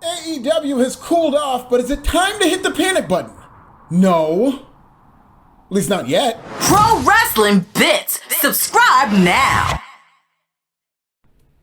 AEW has cooled off, but is it time to hit the panic button? No. At least not yet. Pro Wrestling Bits. Subscribe now.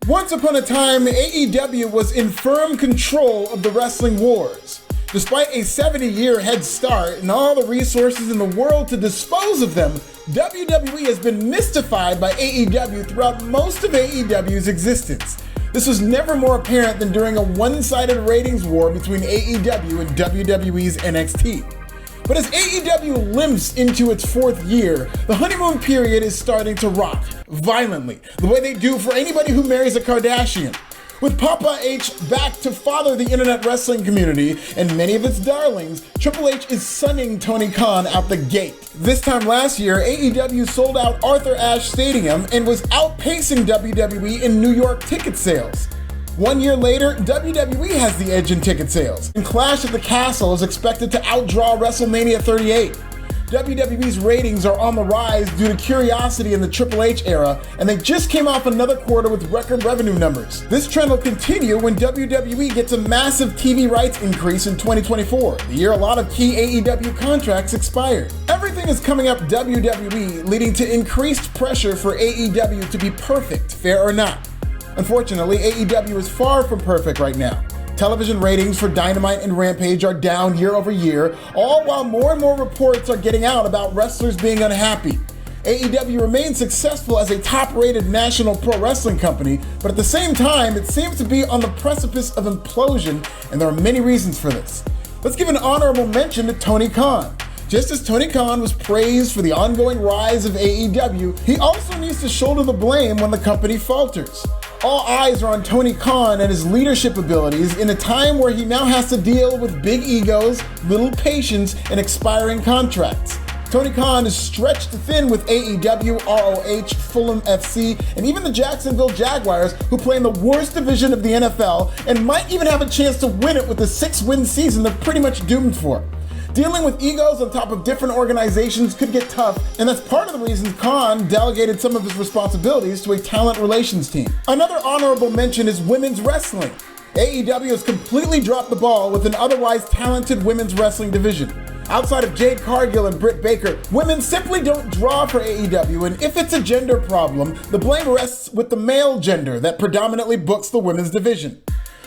Once upon a time, AEW was in firm control of the wrestling wars. Despite a 70-year head start and all the resources in the world to dispose of them, WWE has been mystified by AEW throughout most of AEW's existence. This was never more apparent than during a one-sided ratings war between AEW and WWE's NXT. But as AEW limps into its fourth year, the honeymoon period is starting to rock, violently, the way they do for anybody who marries a Kardashian. With Papa H back to father the internet wrestling community and many of its darlings, Triple H is sunning Tony Khan out the gate. This time last year, AEW sold out Arthur Ashe Stadium and was outpacing WWE in New York ticket sales. 1 year later, WWE has the edge in ticket sales, and Clash at the Castle is expected to outdraw WrestleMania 38. WWE's ratings are on the rise due to curiosity in the Triple H era, and they just came off another quarter with record revenue numbers. This trend will continue when WWE gets a massive TV rights increase in 2024, the year a lot of key AEW contracts expired. Everything is coming up WWE, leading to increased pressure for AEW to be perfect, fair or not. Unfortunately, AEW is far from perfect right now. Television ratings for Dynamite and Rampage are down year over year, all while more and more reports are getting out about wrestlers being unhappy. AEW remains successful as a top-rated national pro wrestling company, but at the same time, it seems to be on the precipice of implosion, and there are many reasons for this. Let's give an honorable mention to Tony Khan. Just as Tony Khan was praised for the ongoing rise of AEW, he also needs to shoulder the blame when the company falters. All eyes are on Tony Khan and his leadership abilities in a time where he now has to deal with big egos, little patience, and expiring contracts. Tony Khan is stretched thin with AEW, ROH, Fulham FC, and even the Jacksonville Jaguars, who play in the worst division of the NFL and might even have a chance to win it with the 6-win season they're pretty much doomed for. Dealing with egos on top of different organizations could get tough, and that's part of the reason Khan delegated some of his responsibilities to a talent relations team. Another honorable mention is women's wrestling. AEW has completely dropped the ball with an otherwise talented women's wrestling division. Outside of Jade Cargill and Britt Baker, women simply don't draw for AEW, and if it's a gender problem, the blame rests with the male gender that predominantly books the women's division.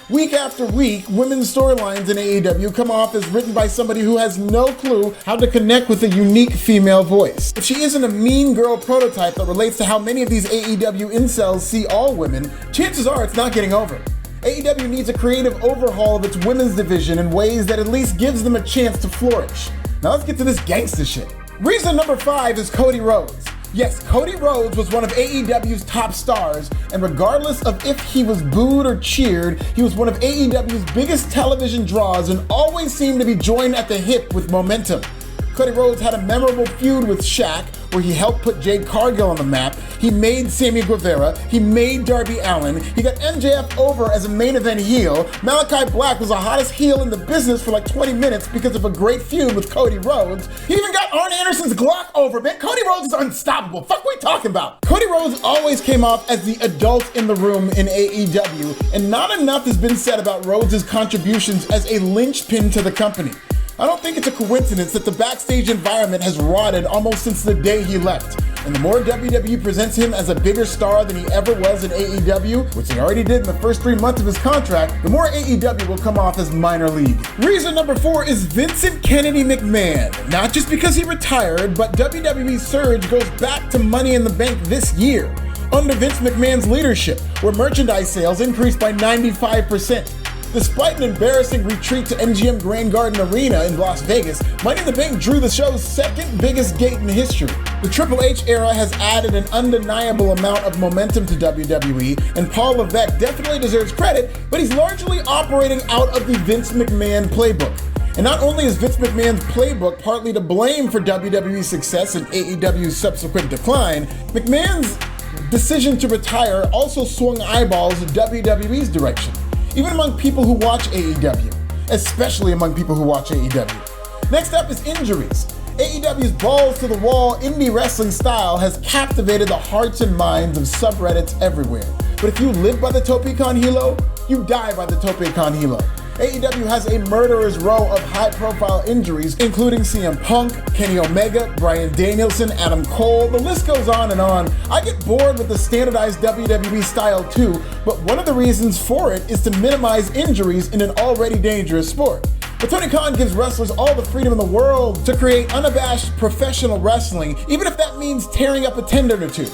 Week after week, women's storylines in AEW come off as written by somebody who has no clue how to connect with a unique female voice. If she isn't a mean girl prototype that relates to how many of these AEW incels see all women, chances are it's not getting over. AEW needs a creative overhaul of its women's division in ways that at least gives them a chance to flourish. Now let's get to this gangsta shit. Reason number 5 is Cody Rhodes. Yes, Cody Rhodes was one of AEW's top stars, and regardless of if he was booed or cheered, he was one of AEW's biggest television draws and always seemed to be joined at the hip with momentum. Cody Rhodes had a memorable feud with Shaq, where he helped put Jade Cargill on the map. He made Sammy Guevara. He made Darby Allin. He got MJF over as a main event heel. Malachi Black was the hottest heel in the business for like 20 minutes because of a great feud with Cody Rhodes. He even got Arn Anderson's Glock over, man. Cody Rhodes is unstoppable. Fuck what we talking about? Cody Rhodes always came off as the adult in the room in AEW, and not enough has been said about Rhodes' contributions as a linchpin to the company. I don't think it's a coincidence that the backstage environment has rotted almost since the day he left. And the more WWE presents him as a bigger star than he ever was in AEW, which they already did in the first 3 months of his contract, the more AEW will come off as minor league. Reason number 4 is Vincent Kennedy McMahon. Not just because he retired, but WWE's surge goes back to Money in the Bank this year, under Vince McMahon's leadership, where merchandise sales increased by 95%. Despite an embarrassing retreat to MGM Grand Garden Arena in Las Vegas, Money in the Bank drew the show's second biggest gate in history. The Triple H era has added an undeniable amount of momentum to WWE, and Paul Levesque definitely deserves credit, but he's largely operating out of the Vince McMahon playbook. And not only is Vince McMahon's playbook partly to blame for WWE's success and AEW's subsequent decline, McMahon's decision to retire also swung eyeballs in WWE's direction, even among people who watch AEW, especially among people who watch AEW. Next up is injuries. AEW's balls-to-the-wall indie wrestling style has captivated the hearts and minds of subreddits everywhere. But if you live by the Tope Con Hilo, you die by the Tope Con Hilo. AEW has a murderer's row of high-profile injuries, including CM Punk, Kenny Omega, Bryan Danielson, Adam Cole. The list goes on and on. I get bored with the standardized WWE style too, but one of the reasons for it is to minimize injuries in an already dangerous sport. But Tony Khan gives wrestlers all the freedom in the world to create unabashed professional wrestling, even if that means tearing up a tendon or two.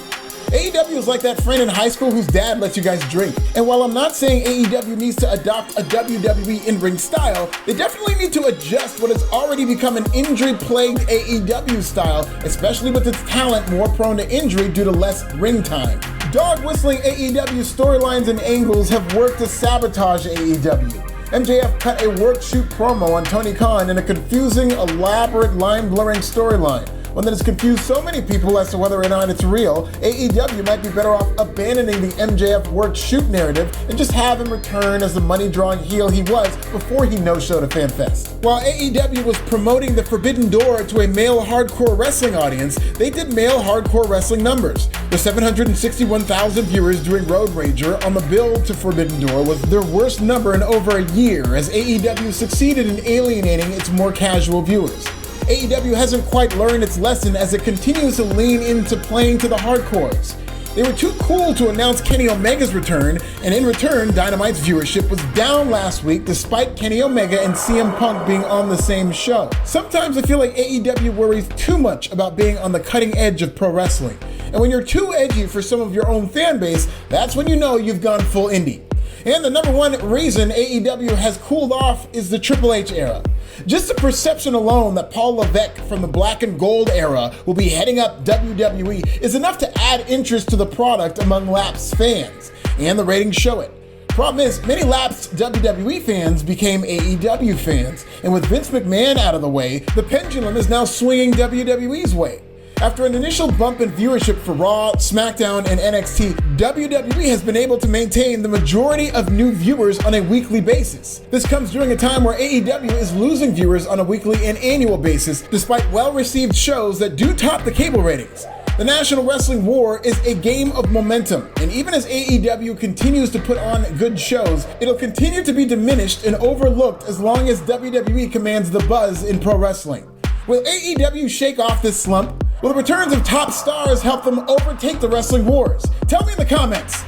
AEW is like that friend in high school whose dad lets you guys drink. And while I'm not saying AEW needs to adopt a WWE in-ring style, they definitely need to adjust what has already become an injury-plagued AEW style, especially with its talent more prone to injury due to less ring time. Dog-whistling AEW storylines and angles have worked to sabotage AEW. MJF cut a work-shoot promo on Tony Khan in a confusing, elaborate, line-blurring storyline. One that has confused so many people as to whether or not it's real, AEW might be better off abandoning the MJF work-shoot narrative and just have him return as the money-drawing heel he was before he no-showed at FanFest. While AEW was promoting the Forbidden Door to a male hardcore wrestling audience, they did male hardcore wrestling numbers. The 761,000 viewers during Road Rager on the build to Forbidden Door was their worst number in over a year, as AEW succeeded in alienating its more casual viewers. AEW hasn't quite learned its lesson as it continues to lean into playing to the hardcores. They were too cool to announce Kenny Omega's return, and in return, Dynamite's viewership was down last week despite Kenny Omega and CM Punk being on the same show. Sometimes I feel like AEW worries too much about being on the cutting edge of pro wrestling. And when you're too edgy for some of your own fan base, that's when you know you've gone full indie. And the number one reason AEW has cooled off is the Triple H era. Just the perception alone that Paul Levesque from the Black and Gold era will be heading up WWE is enough to add interest to the product among lapsed fans, and the ratings show it. Problem is, many lapsed WWE fans became AEW fans, and with Vince McMahon out of the way, the pendulum is now swinging WWE's way. After an initial bump in viewership for Raw, SmackDown, and NXT, WWE has been able to maintain the majority of new viewers on a weekly basis. This comes during a time where AEW is losing viewers on a weekly and annual basis, despite well-received shows that do top the cable ratings. The National Wrestling War is a game of momentum, and even as AEW continues to put on good shows, it'll continue to be diminished and overlooked as long as WWE commands the buzz in pro wrestling. Will AEW shake off this slump? Will the returns of top stars help them overtake the wrestling wars? Tell me in the comments.